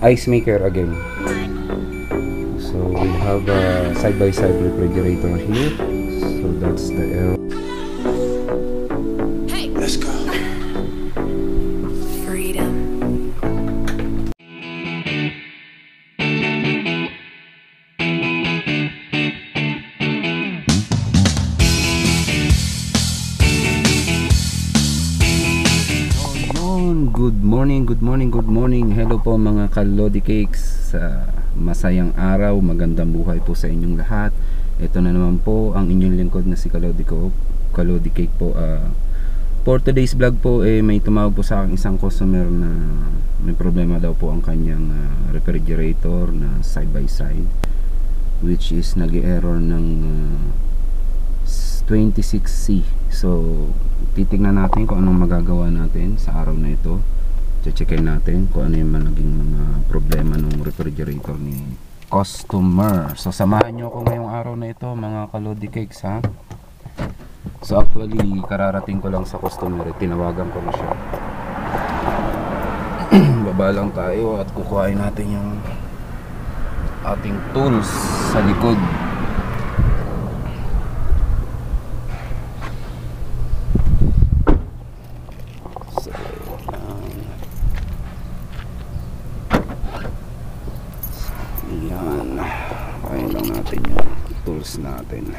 ice maker again. So we have a side-by-side refrigerator here. So that's the air. Hey, let's go. Freedom. Good morning. Hello po mga Kalodi Cakes. Masayang araw, magandang buhay po sa inyong lahat. Ito na naman po ang inyong lingkod na si Kalodi Cake po. For today's vlog po, may tumawag po sa akin isang customer na may problema daw po ang kanyang refrigerator na side by side, which is nag-error ng 26C. So titignan natin kung anong magagawa natin sa araw na ito. Checkin natin kung ano yung naging mga problema ng refrigerator ni customer. So samahan nyo ako ngayong araw na ito mga Kalodi Cakes, ha. So actually kararating ko lang sa customer, tinawagan ko na siya. Baba lang tayo at kukuhain natin yung ating tools sa likod. Yan, kain lang natin yung tools natin.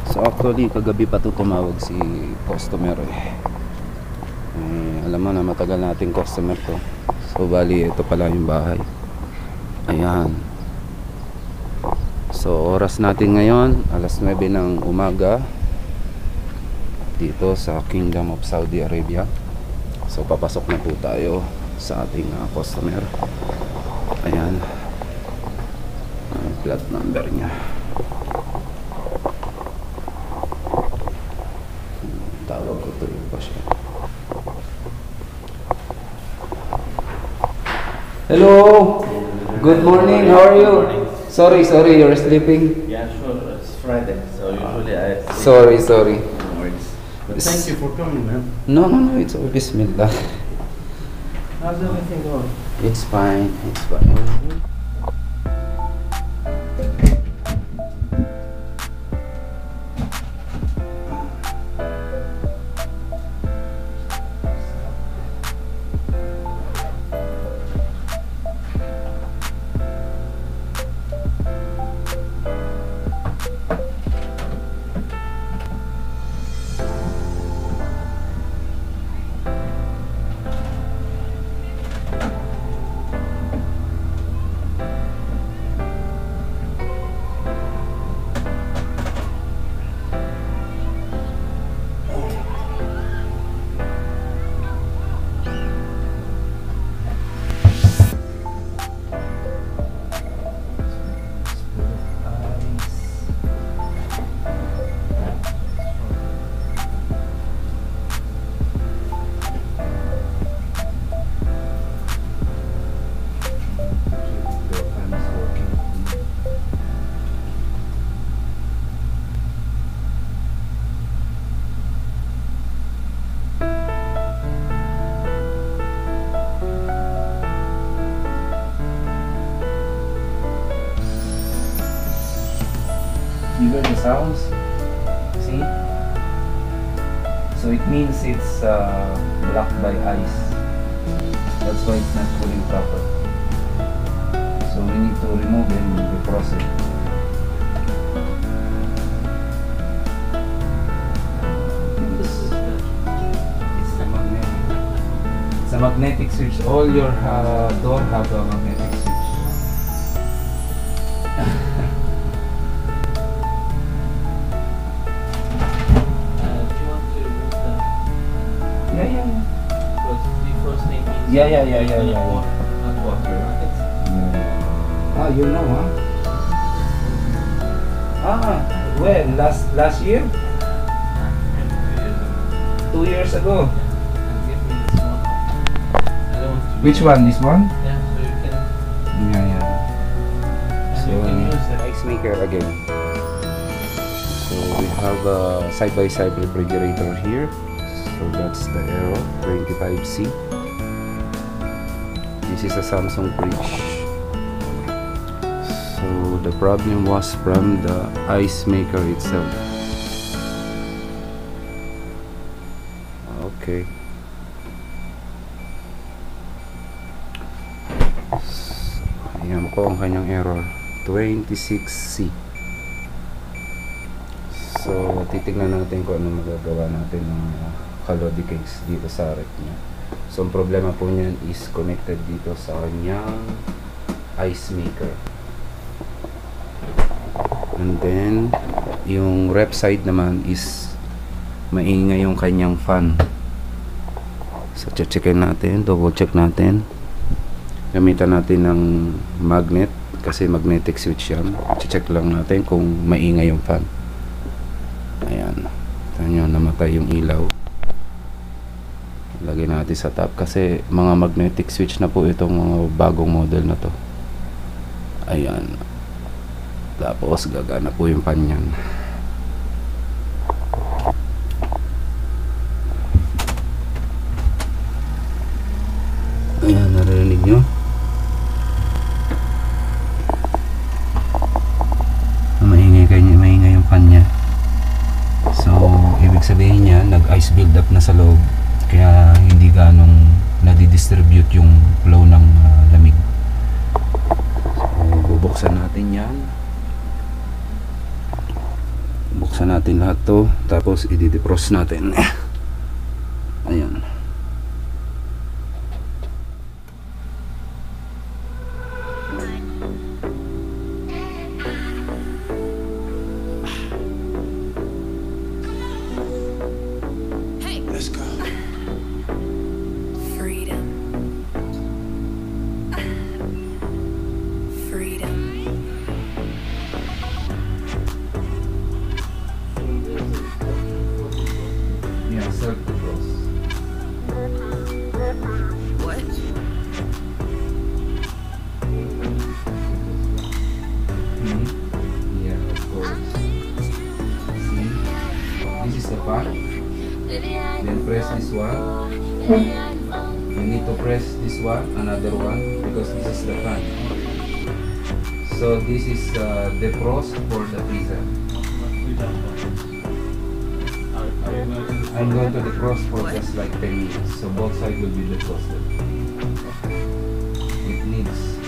So actually kagabi pa to tumawag si customer alam mo na matagal nating customer to. So bali ito pala yung bahay. Ayan. So oras natin ngayon alas 9 ng umaga dito sa Kingdom of Saudi Arabia. So papasok na po tayo sa ating customer. Ayan ang plate number nya. Tawag ko to yung pa siya. Hello. Good morning. How are you? Sorry, you're sleeping. Yeah, sure. It's Friday, so usually I sleep. Sorry. No worries. But thank you for coming, man. No, it's all Bismillah. How's everything going? It's fine. You hear the sounds? See? So it means it's blocked by ice. That's why it's not cooling proper. So we need to remove it and defrost it. It's a magnetic switch. All your door have a magnetic switch. Yeah. Not water, right? Ah, you know, huh? Well, last year? 2 years ago. Give me this one. I don't want to Which one? This one? Yeah, so you can. Yeah. And So, you can use the ice maker again. So we have a side-by-side refrigerator here. So that's the Aero 25C. This is a Samsung fridge. So the problem was from the ice maker itself. Okay. Ayan po ang kanyang error. 26C. So titignan natin kung ano magagawa natin ng Kalodi case dito sa ref niya. So ang problema po niyan is connected dito sa kanyang ice maker. And then yung ref side naman is maingay yung kanyang fan. So checkin natin, double check natin. Gamitan natin ng magnet kasi magnetic switch yan. Check lang natin kung maingay yung fan. Ayan. Tignan nyo, namatay yung ilaw. Lagay natin sa top kasi mga magnetic switch na po itong mga bagong model na to. Ayan. Tapos gagana po yung fan yan. Ayan, narinig nyo? Maingay yung fan nya. So ibig sabihin niya nag-ice build up na sa loob, kaya hindi ganong nadidistribute yung flow ng lamig. So bubuksan natin yan. Buksan natin lahat to, tapos i-defrost natin. Ayan. Then press this one. You need to press this one, another one, because this is the fan. So this is defrost for the freezer. I'm going to defrost for just like 10 minutes, so both sides will be defrosted. It needs.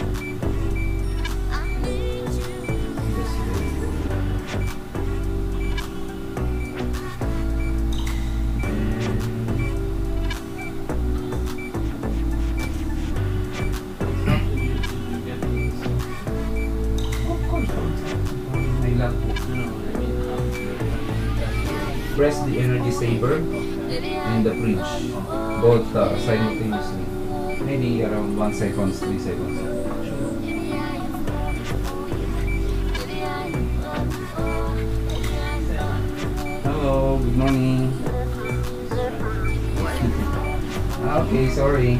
Press the energy saver and the fridge both simultaneously, maybe around 1 second, 3 seconds. Hello, good morning. Okay, sorry.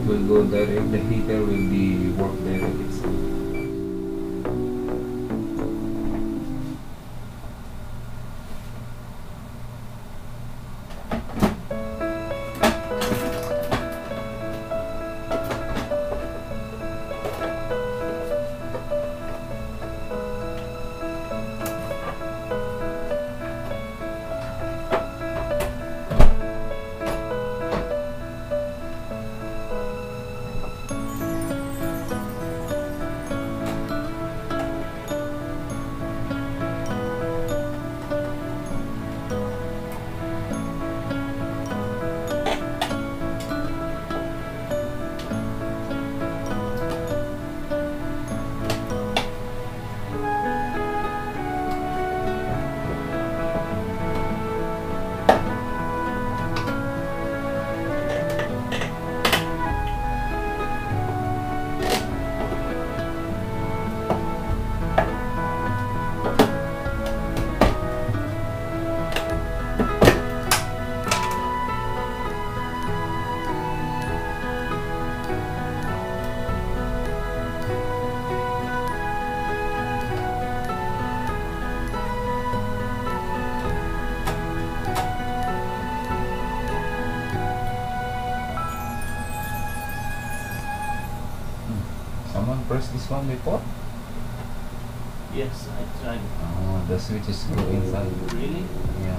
Will go direct, the heater will be work direct itself. press this one before? Yes, I tried. Oh, the switch is go inside. Really? Yeah.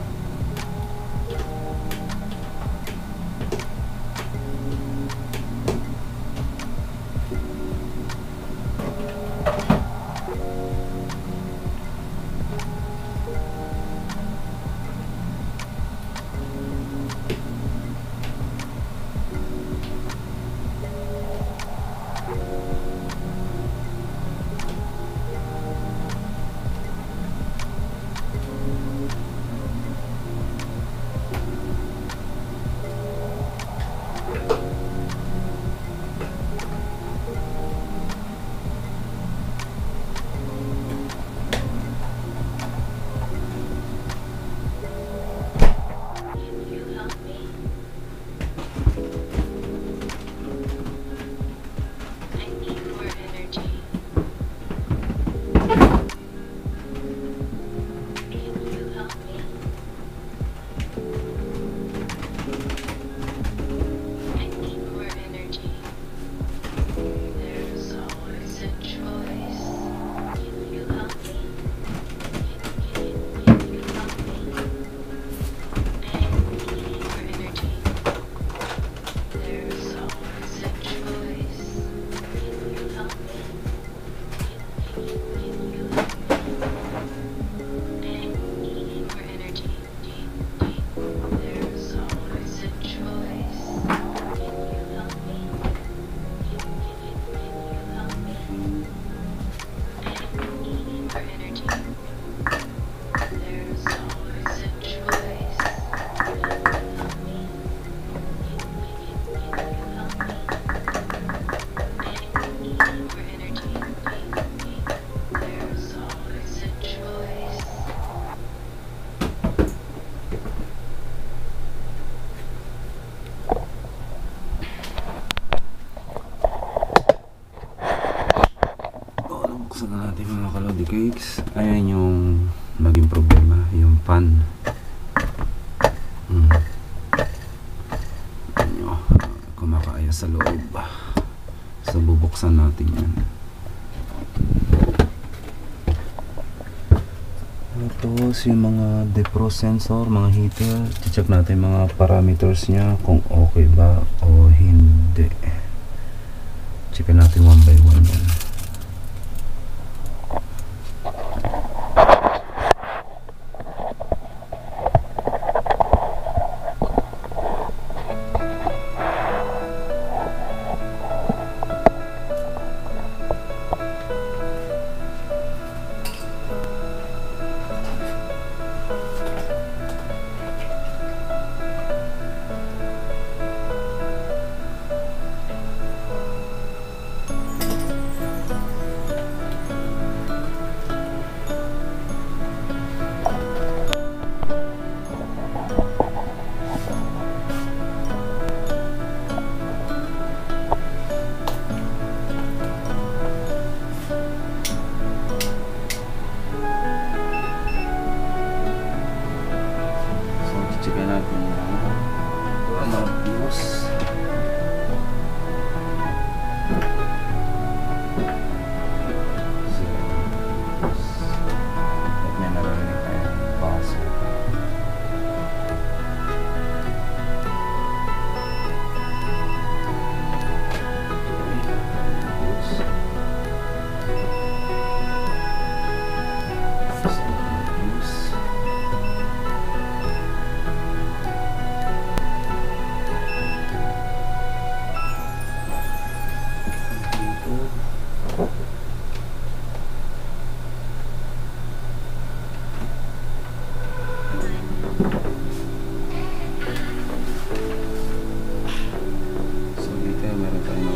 Buksan na natin mga kalodi cakes. Ayan yung naging problema, yung fan. Ayan, kumakaya sa loob. So bubuksan natin yan. Ito yung mga defrost sensor, mga heater. Check natin mga parameters nya kung okay ba o hindi. Check natin one by one yan.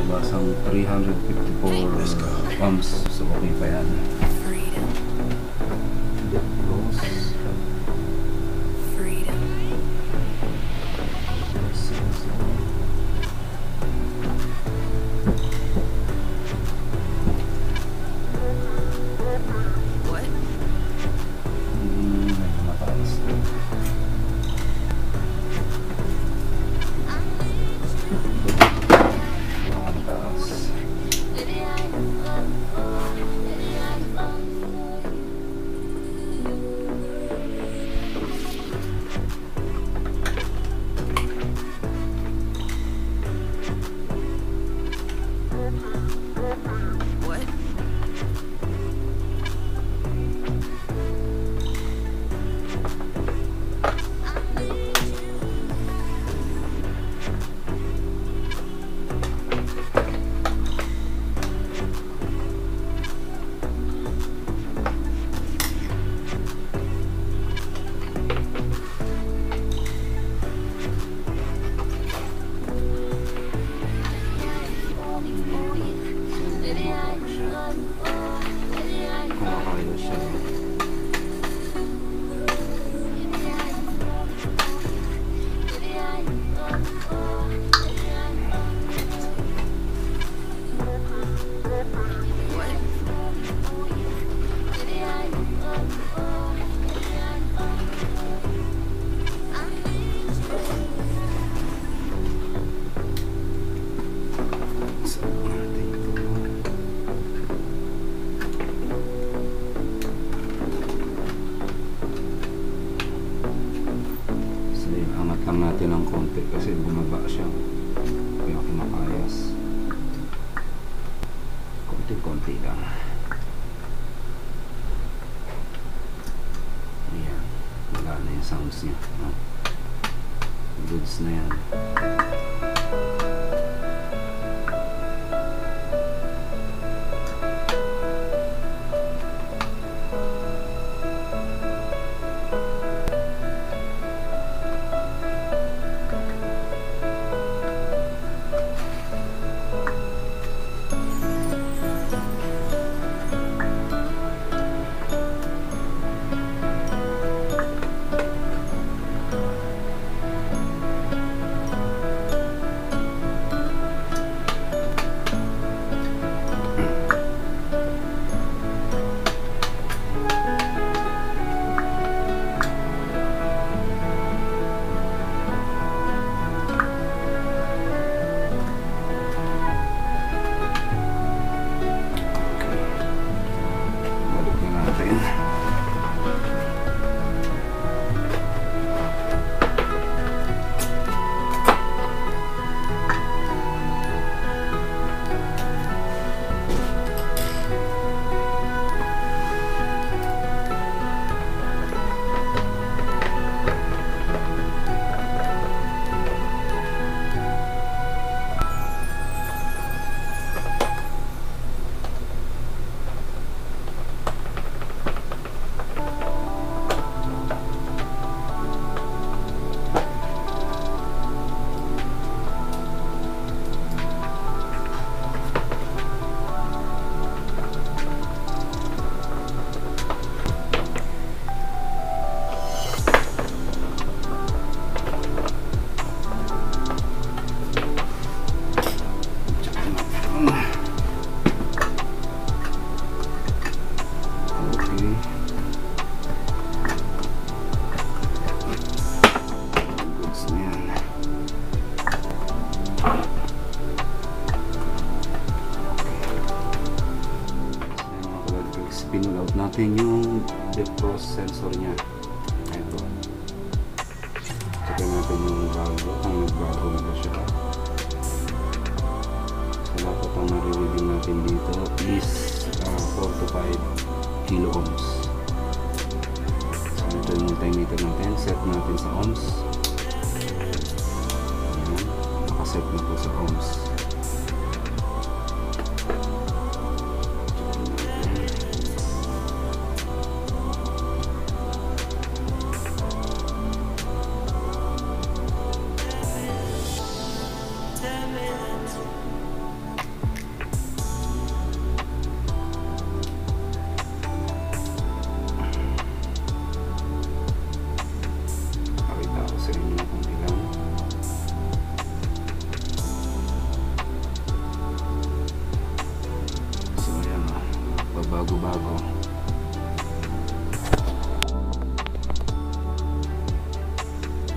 Basang 354 ohms, so okay pa yan. lang natin ng konti kasi bumaba siya. Kaya kumakayas. Konti-konti lang. Ayan. Wala na yung sounds niya. No? Goods na yan. Pinull out natin yung defrost sensor nya. Ito. Check natin yung bago. Ang nagbago na ba siya. So dapat ang nare-reading natin dito is 4 to 5 kilo ohms. So ito yung multimeter natin. Set natin sa ohms. Ayan. Nakaset na po sa ohms. Bago-bago.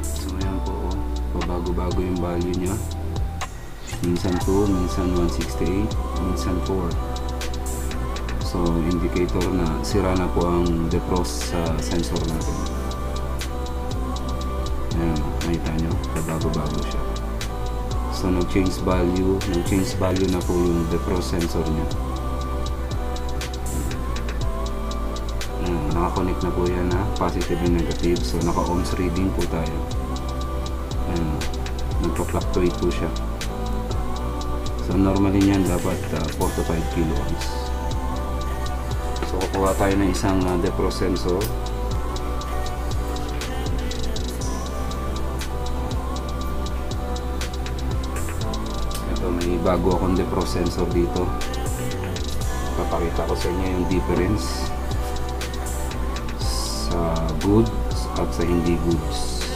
So ayan po, bago-bago yung value nya. Minsan 2, minsan 168, minsan 4. So indicator na sira na po ang defrost sa sensor natin. Ayan, nakita nyo, bago-bago siya. So nag-change value na po yung defrost sensor nya. Naka-connect na po yan ha, positive and negative. So naka-ohms reading po tayo. Ayan, nagpa-fluctuate po siya. So normally niyan dapat 4 to 5 kilo ohms. So kukuha tayo ng isang defrost sensor. Ito, may bago akong defrost sensor dito. Papakita ko sa inyo yung difference sa goods at sa hindi goods.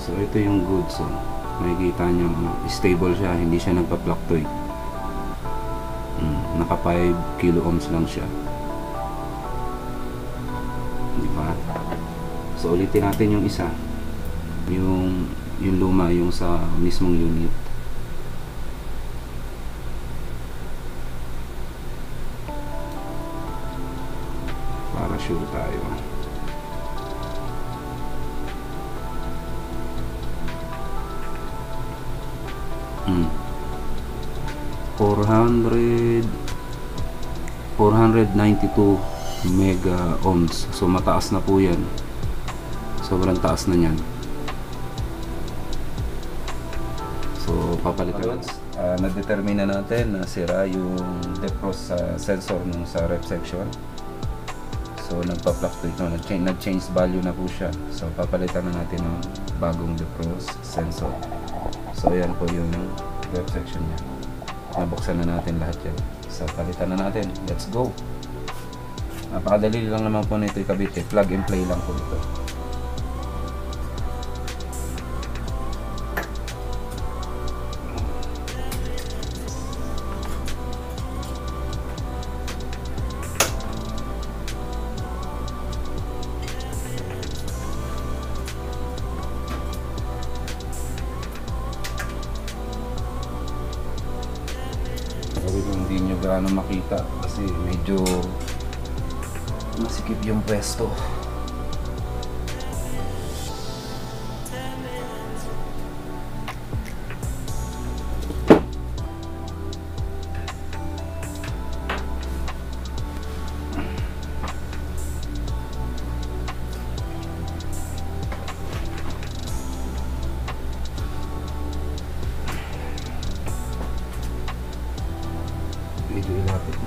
So ito yung goods. Makikita nyo, stable siya, hindi siya nagpa-fluctuate. Naka 5 kilo ohms lang siya. Diba? So ulitin natin yung isa. Yung luma, yung sa mismong unit. sure tayo. Hmm. 492 mega ohms. So mataas na po yan. Sobrang taas na yan. So papalitan. Na-determine na natin na sira yung defrost sa sensor nung sa rep section. So nagpa-fluctuate na, nag-change value na po siya. So papalitan na natin ng bagong defrost sensor. So yan po yung rep section niya. Nabuksan na natin lahat yan. So palitan na natin. Let's go. Napakadali lang naman po nito ikabit. Plug and play lang po ito. Hindi nyo gaano makita kasi medyo masikip yung pwesto. Medyo ilapit.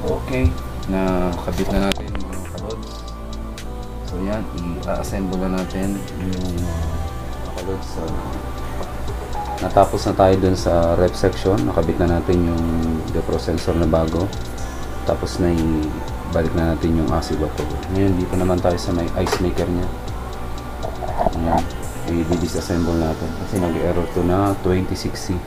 Okay, nakabit na natin mga kalods. So yan, i-assemble na natin yung kalods. Natapos na tayo dun sa rep section, nakabit na natin yung defrost sensor na bago. Tapos na ibalik na natin yung AC bato. Ngayon dito naman tayo sa may ice maker nya. Ayan, i-disassemble natin kasi nag-error to na 26C.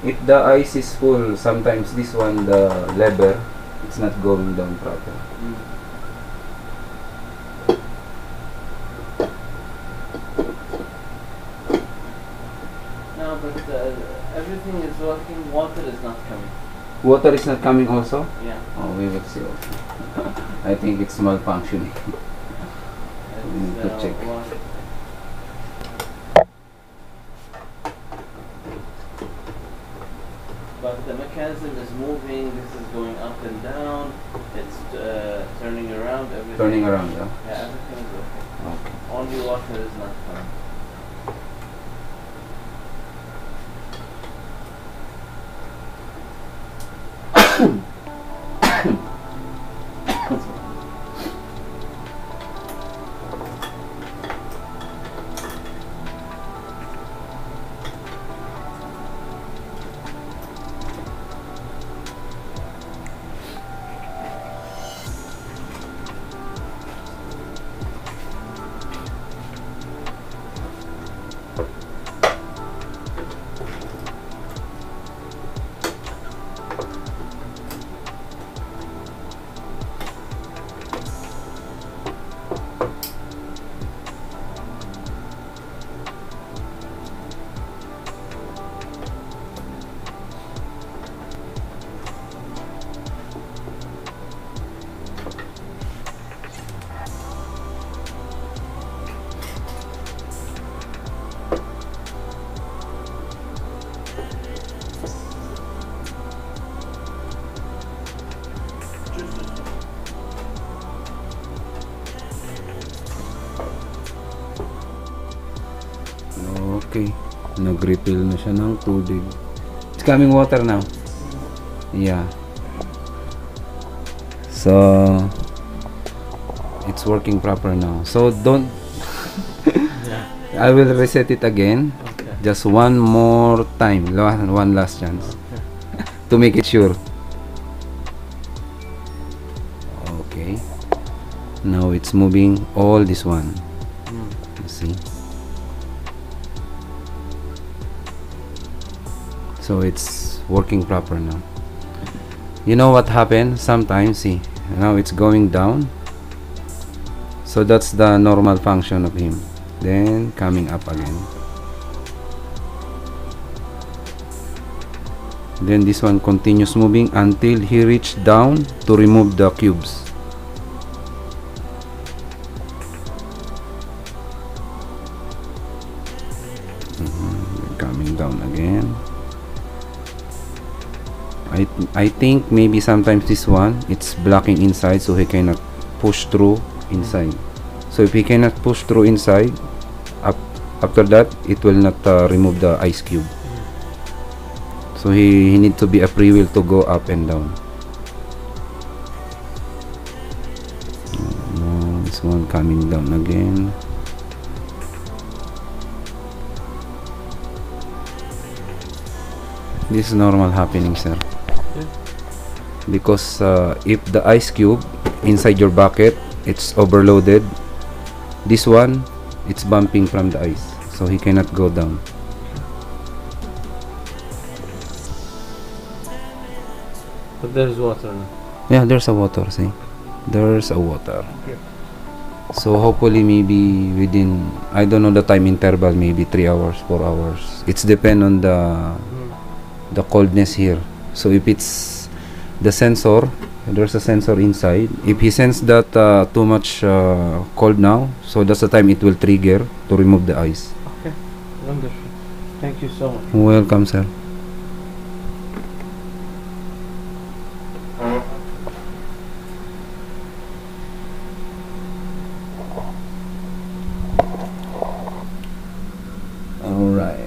If the ice is full, sometimes this one, the lever, it's not going down proper. No, but everything is working. Water is not coming. Water is not coming also? Yeah. Oh, we will see also. I think it's malfunctioning. We need to check. Water. But the mechanism is moving. This is going up and down. It's turning around. Everything. Turning around, yeah? Yeah, everything is okay. Okay. Only water is not coming. Okay. Nag-refill na siya ng tubig. It's coming water now. Yeah. So it's working proper now. So don't Yeah. I will reset it again. Okay. Just one more time. One last chance. To make it sure. Okay. Now it's moving all this one. You see? So it's working proper now. You know what happened? Sometimes, see, now it's going down. So that's the normal function of him. Then coming up again. Then this one continues moving until he reached down to remove the cubes. Coming down again. I think maybe sometimes this one it's blocking inside, so he cannot push through inside. So if he cannot push through inside, after that it will not remove the ice cube. So he need to be a free will to go up and down. Now this one coming down again. This is normal happening, sir. Because if the ice cube inside your bucket it's overloaded, this one it's bumping from the ice, so he cannot go down. But there's water now. Yeah, there's a water, see, there's a water. Okay. So hopefully maybe within, I don't know the time interval, maybe 3 hours, 4 hours, it's depend on the coldness here. So if it's the sensor, there's a sensor inside, if he sense that too much cold now, so that's the time it will trigger to remove the ice. Okay. Wonderful. Thank you so much. Welcome, sir. Alright.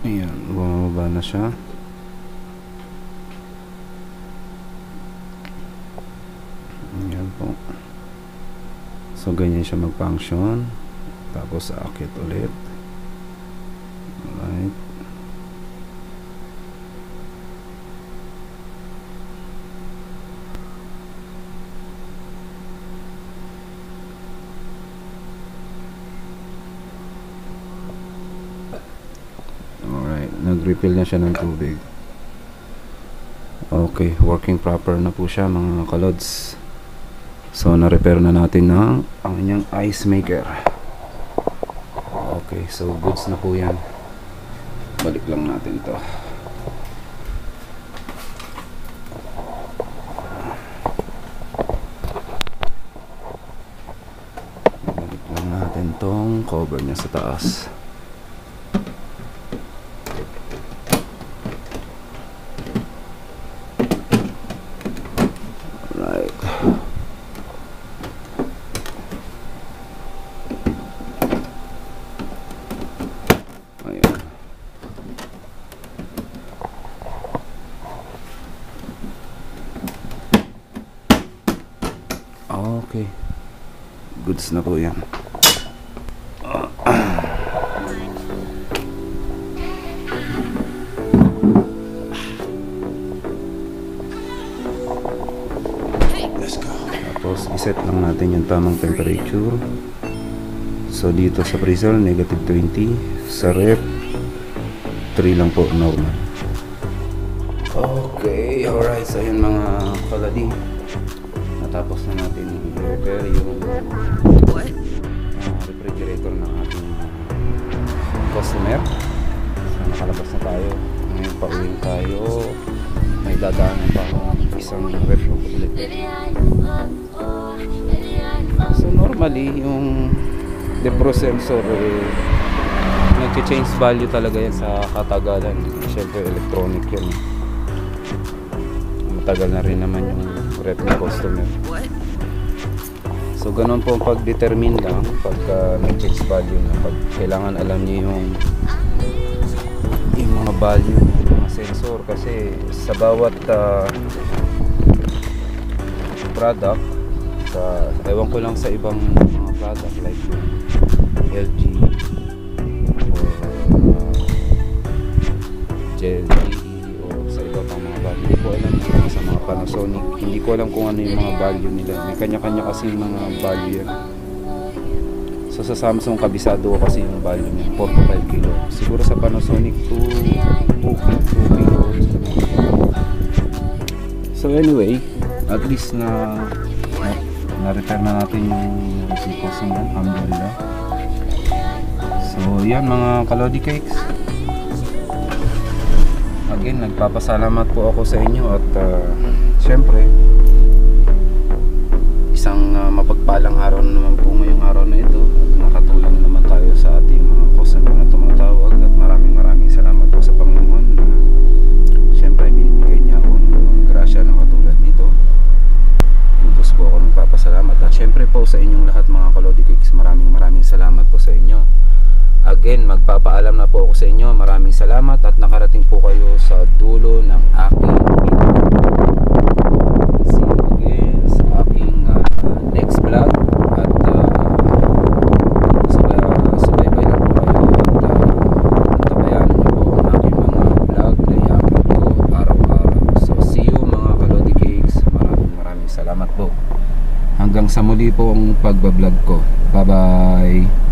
Ayan, bumaba na siya. Ayan po. So ganyan siya mag-function. Tapos aakit ulit. Alright. Nag-refill na siya ng tubig. Okay, working proper na po siya, mga kalods. So na-repair na natin ng ang inyong ice maker. Okay, so goods na po yan. Balik lang natin to. Balik lang natin tong cover niya sa taas. Okay, goods na po yan. Tapos iset lang natin yung tamang temperature. So dito sa freezer negative 20, sa ref 3 lang po, normal. Okay, alright. So yun mga kaladi, natapos na natin i-repair yung refrigerator ng ating customer. nakalabas na tayo. Ngayon pauwi tayo. May dadaanan pa akong isang ref ulit. So normally yung Depro sensor nag-change value talaga yan sa katagalan. Siyempre electronic yan. Matagal na rin naman yung ref ng customer. So ganun po ang pag-determine lang pagka nag-change value na. Pag kailangan alam niyo yung mga value ng mga sensor, kasi sa bawat product, ewan ko lang sa ibang mga product like yung LG or GE o sa iba pang mga value. Hindi ko alam kung sa mga Panasonic, hindi ko alam kung ano yung mga value nila. May kanya-kanya kasi mga value yan. So sa Samsung kabisado ko kasi yung value niya 4 to 5 kilo. Siguro sa Panasonic 2 kilo. So anyway, at least na-repair na natin yung sipos yan. Alhamdulillah. So yan mga Kalodi Cakes. Again, nagpapasalamat po ako sa inyo at syempre isang mapagpalang araw na naman po ngayong araw na ito. Nakatulong na naman tayo sa ating mga customer na tumatawag at maraming salamat po sa Panginoon na syempre binibigay niya ako ng mga grasya na katulad nito. Lubos po ako nagpapasalamat at syempre po sa inyong lahat mga Kalodi Cakes, maraming salamat po sa inyo. Again, magpapaalam na po ako sa inyo. Maraming salamat at nakarating po kayo sa dulo ng aking video. See you again sa aking next vlog at subaybay lang po kayo at tabayan niyo po ang aking mga vlog na i-upload ko araw-araw. So see you mga Kalodi Cakes. Maraming salamat po. Hanggang sa muli po ang pagbablog ko. Bye bye.